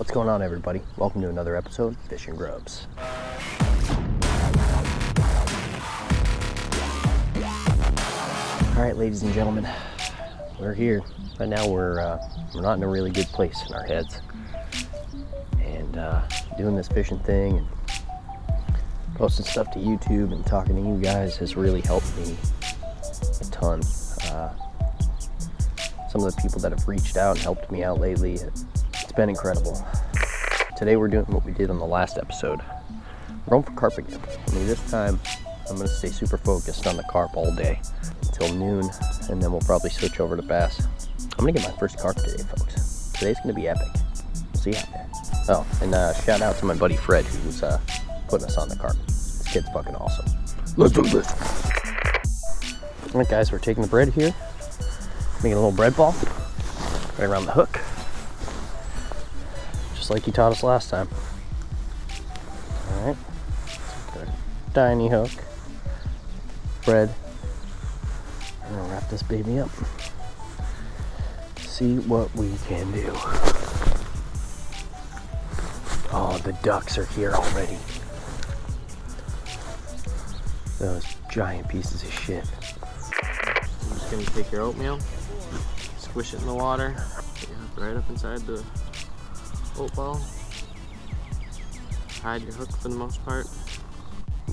What's going on, everybody? Welcome to another episode of Fish and Grubs. All right, ladies and gentlemen, we're here. Right now we're not in a really good place in our heads. And doing this fishing thing and posting stuff to YouTube and talking to you guys has really helped me a ton. Some of the people that have reached out and helped me out lately, it's been incredible. Today we're doing what we did on the last episode. We're going for carp again. Only this time I'm going to stay super focused on the carp all day until noon, and then we'll probably switch over to bass. I'm going to get my first carp today, folks. Today's going to be epic. We'll see you out there. Oh, and shout out to my buddy Fred, who's putting us on the carp. This kid's fucking awesome. Let's do this. All right, guys, we're taking the bread here. Making a little bread ball right around the hook, just like he taught us last time. All right, so got a tiny hook, bread. I'm gonna wrap this baby up. See what we can do. Oh, the ducks are here already. Those giant pieces of shit. I'm just gonna take your oatmeal, squish it in the water, right up inside the oat ball. Hide your hook for the most part.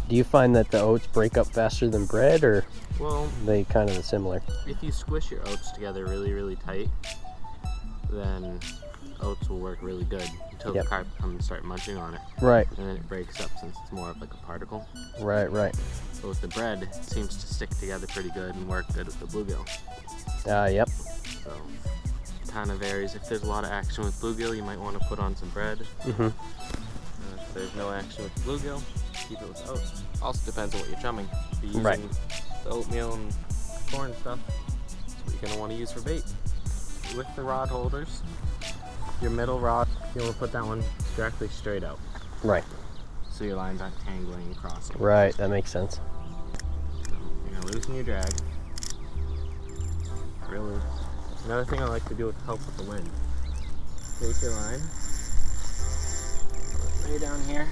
Do you find that the oats break up faster than bread, or well, they kind of similar? If you squish your oats together really tight, then oats will work really good until the carp come and start munching on it. Right. And then it breaks up since it's more of like a particle. Right. But with the bread, it seems to stick together pretty good and work good with the bluegill. Yep. So it kind of varies. If there's a lot of action with bluegill, you might want to put on some bread. Mm-hmm. If there's no action with bluegill, keep it with oats. Also depends on what you're chumming. If you're using the oatmeal and corn stuff, that's what you're going to want to use for bait. With the rod holders, your middle rod, you'll want to put that one directly straight out. Right. So your lines aren't tangling and crossing. Right, that makes sense. So you're going to loosen your drag. Really. Another thing I like to do with help with the wind. Take your line, lay down here,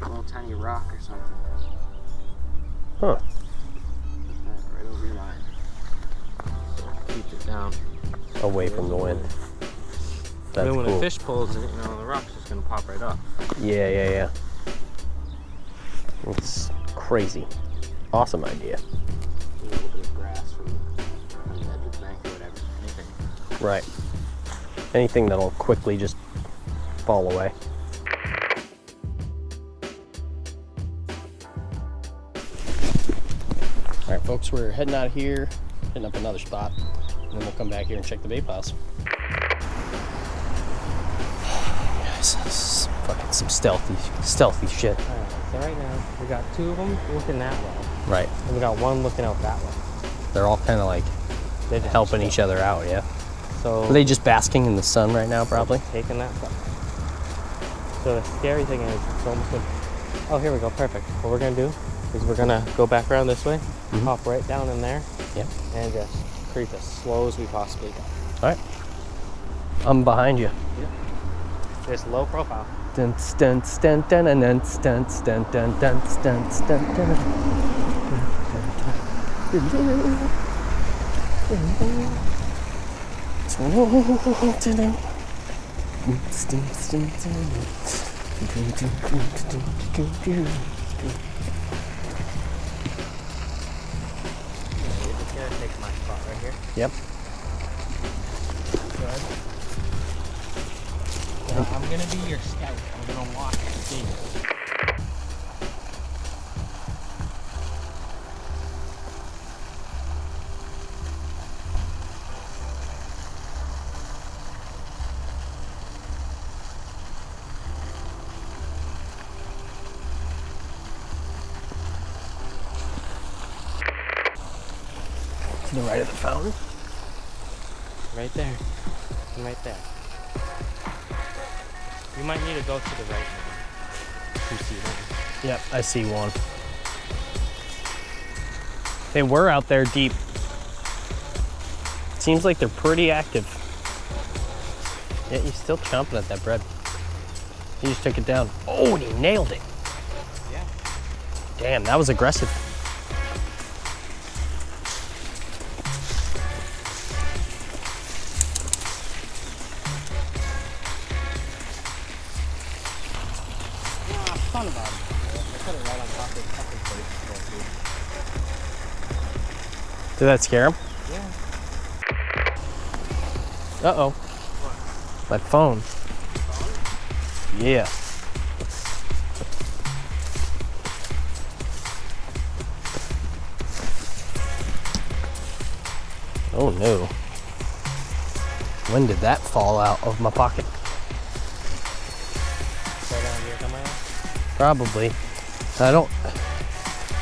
a little tiny rock or something. Huh. Put that right over your line. So it keeps it down. Away from the wind. That's then when cool. a fish pulls it, the rock's just going to pop right off. Yeah. It's crazy. Awesome idea. A little bit of grass from the edge of the bank or whatever. Anything. Right. Anything that'll quickly just fall away. All right, folks, we're heading out of here, hitting up another spot, and then we'll come back here and check the bait piles. This is fucking some stealthy shit. Alright, so right now, we got two of them looking that way. Right. And we got one looking out that way. They're all kind of like They're just helping each other out, yeah. So Are they just basking in the sun right now, probably? taking that stuff. So the scary thing is, it's almost like, oh, here we go, perfect. What we're gonna do is we're gonna go back around this way, hop right down in there, and just creep as slow as we possibly can. All right. I'm behind you. Yep. Just low profile. Dun dun dun dun dun dun dun dun dun dun dun dun. You're just gonna take my spot right here. Yep. Good. I'm gonna be your scout. I'm gonna watch and see. To the right of the fountain. Right there. And right there. You might need to go to the right now. You see one? Yep, I see one. They were out there deep. Seems like they're pretty active. Yeah, he's still chomping at that bread. He just took it down. Oh, and he nailed it. Yeah. Damn, that was aggressive. Fun about it. I put it right on top of the fucking place. Did that scare him? Yeah. Uh-oh. What? My phone. Phone? Yeah. Oh no. When did that fall out of my pocket? Probably. I don't.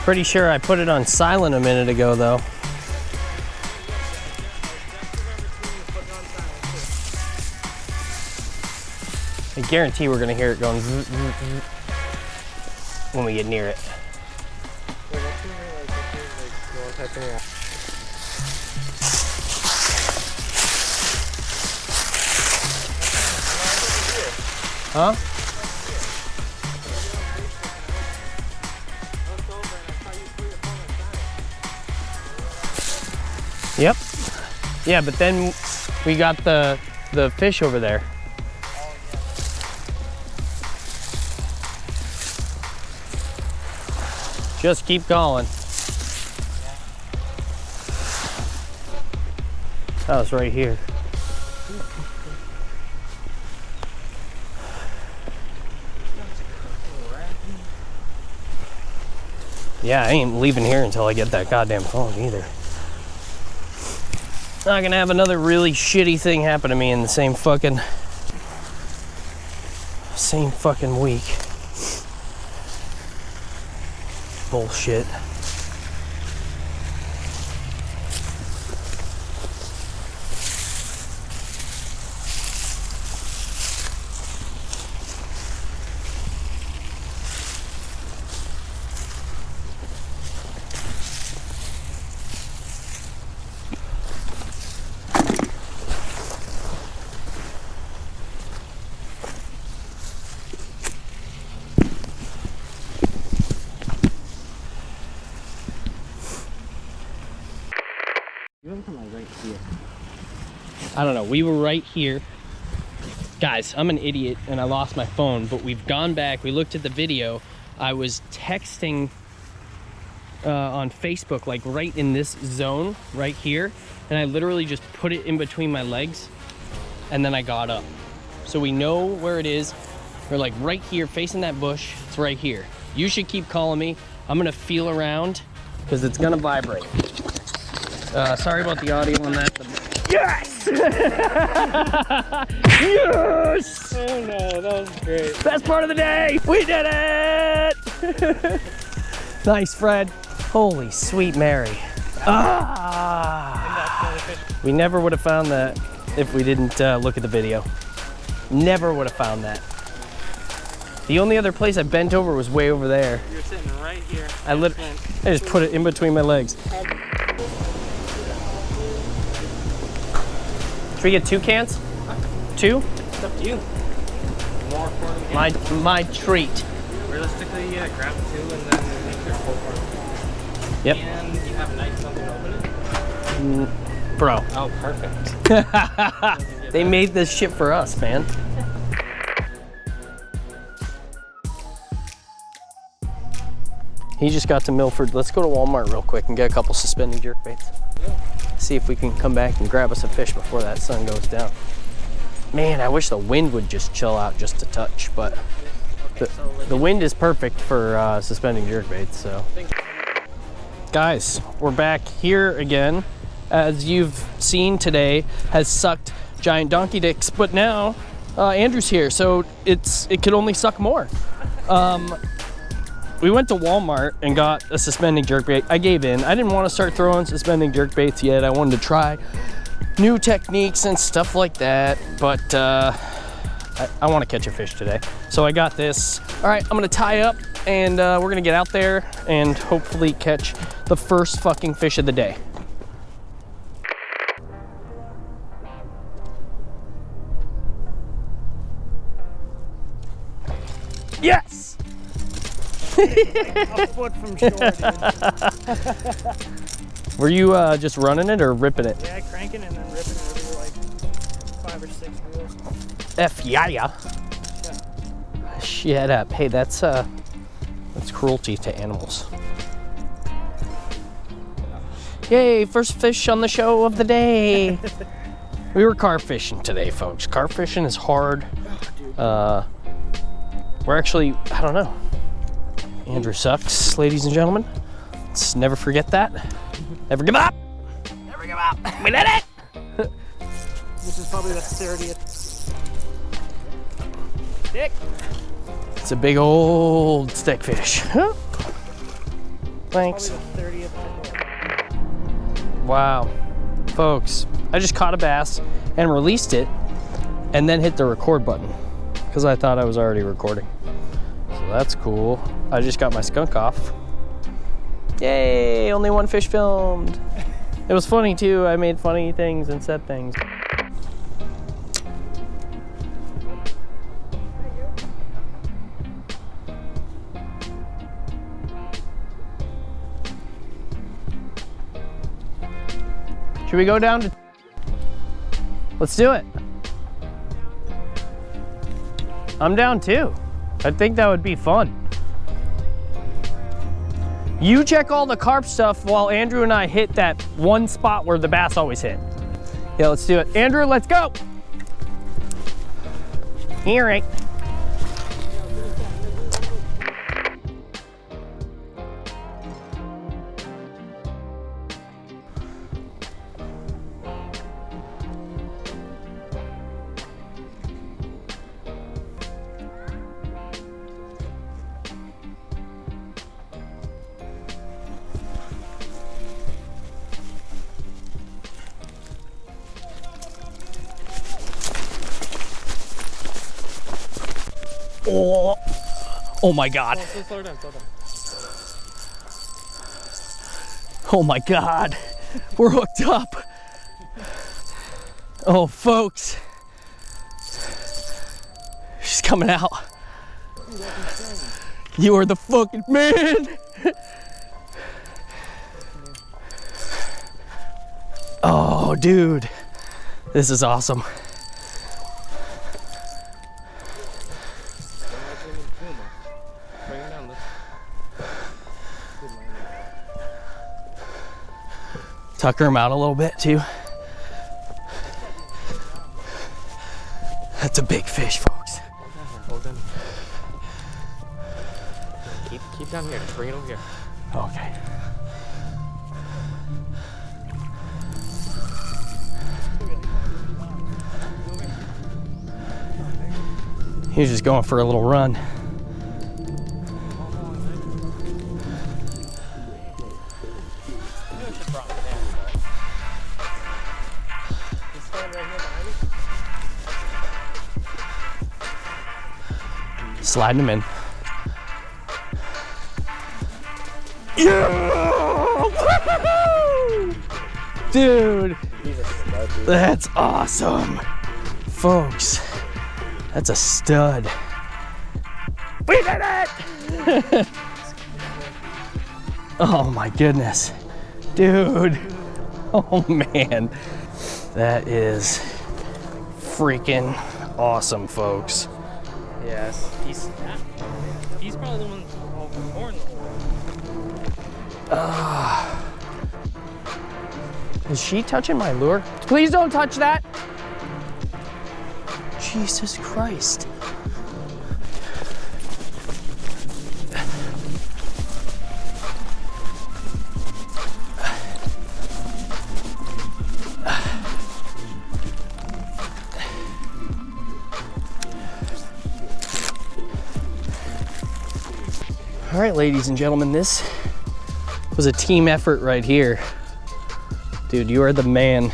Pretty sure I put it on silent a minute ago though. I guarantee we're gonna hear it going zzz, zzz, zzz when we get near it. Huh? Yep. Yeah, but then we got the fish over there. Just keep calling. That was right here. Yeah, I ain't leaving here until I get that goddamn phone either. Not gonna have another really shitty thing happen to me in the same fucking week. Bullshit. I don't know, we were right here. Guys, I'm an idiot and I lost my phone, but we've gone back, we looked at the video. I was texting on Facebook, like right in this zone, right here, and I literally just put it in between my legs, and then I got up. So we know where it is. We're like right here, facing that bush, it's right here. You should keep calling me. I'm gonna feel around, because it's gonna vibrate. Sorry about the audio on that. Yes! Yes! Oh no, that was great. Best part of the day! We did it! Nice, Fred. Holy sweet Mary. Ah! We never would have found that if we didn't look at the video. Never would have found that. The only other place I bent over was way over there. You're sitting right here. I just put it in between my legs. Should we get 2 cans? 2? It's up to you. More for them. My treat. Realistically, yeah, grab 2 and then make sure 4 for them. Yep. And you have a knife something to open it? Bro. Oh, perfect. They made this shit for us, man. He just got to Milford. Let's go to Walmart real quick and get a couple suspending jerkbaits. Yeah. See if we can come back and grab us a fish before that sun goes down. Man, I wish the wind would just chill out just a touch, but the wind is perfect for suspending jerkbaits, so. Guys, we're back here again. As you've seen today, has sucked giant donkey dicks, but now Andrew's here, so it could only suck more. We went to Walmart and got a suspending jerkbait. I gave in. I didn't want to start throwing suspending jerkbaits yet. I wanted to try new techniques and stuff like that, but I want to catch a fish today. So I got this. All right, I'm gonna tie up and we're gonna get out there and hopefully catch the first fucking fish of the day. Yes! A foot from shore, dude. Were you just running it or ripping it? Yeah, cranking and then ripping it over like 5 or 6 reels. F yeah. Shut up. Hey, that's cruelty to animals. Yay, first fish on the show of the day. We were carp fishing today, folks. Carp fishing is hard. We're actually, I don't know. Andrew sucks, ladies and gentlemen. Let's never forget that. Never give up. Never give up. We did it. This is probably the 30th stick. It's a big old stick fish. Thanks. Probably the 30th. Wow. Folks, I just caught a bass and released it and then hit the record button because I thought I was already recording. So that's cool. I just got my skunk off. Yay, only one fish filmed. It was funny too. I made funny things and said things. Should we go down to... Let's do it. I'm down too. I think that would be fun. You check all the carp stuff while Andrew and I hit that one spot where the bass always hit. Yeah, let's do it. Andrew, let's go. All right. Oh, oh my God. Slow down, slow down. Oh my God. We're hooked up. Oh, folks. She's coming out. You are the fucking man. Oh, dude. This is awesome. Tucker him out a little bit too. That's a big fish, folks. Hold on. Keep down here. Just bring it over here. Okay. He was just going for a little run. Sliding him in. Yeah! Woo-hoo! Dude, that's awesome. Folks, that's a stud. We did it! Oh my goodness. Dude. Oh man. That is freaking awesome, folks. Yes, he's probably the one born. Is she touching my lure? Please don't touch that. Jesus Christ. All right, ladies and gentlemen, this was a team effort right here. Dude, you are the man.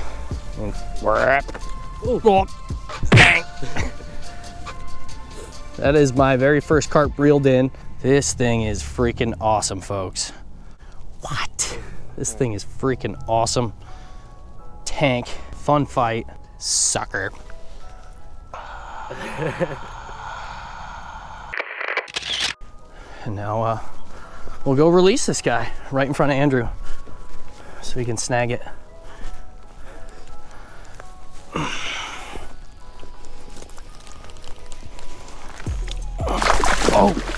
That is my very first carp reeled in. This thing is freaking awesome, folks. What? This thing is freaking awesome. Tank, fun fight, sucker. And now we'll go release this guy right in front of Andrew so he can snag it.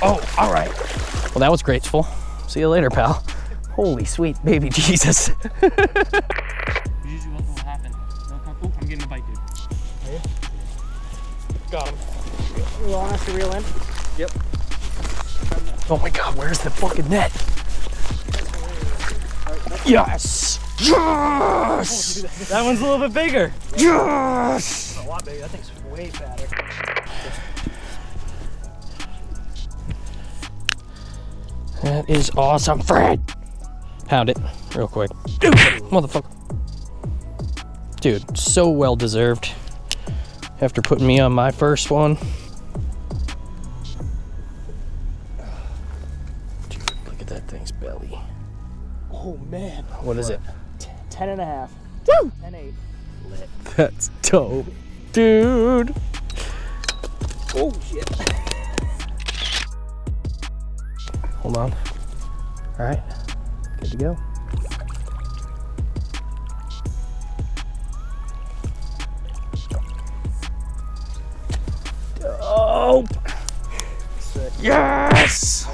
Oh, all right. Well, that was graceful. See you later, pal. Holy sweet baby Jesus. Usually what will happen. Oh, I'm getting a bite, dude. Are you? Got him. You want us to reel in? Yep. Oh my God, where's the fucking net? Yes! Yes! That one's a little bit bigger. Yes! A lot bigger. That thing's way fatter. That is awesome, Fred! Pound it real quick. Dude, motherfucker. Dude, so well deserved. After putting me on my first one. Dude, look at that thing's belly. Oh man. What is it? 10 and a half. Woo! 10-8. Lit. That's dope. Dude. Oh shit. Hold on. All right, good to go. Dope. Sick. Yes!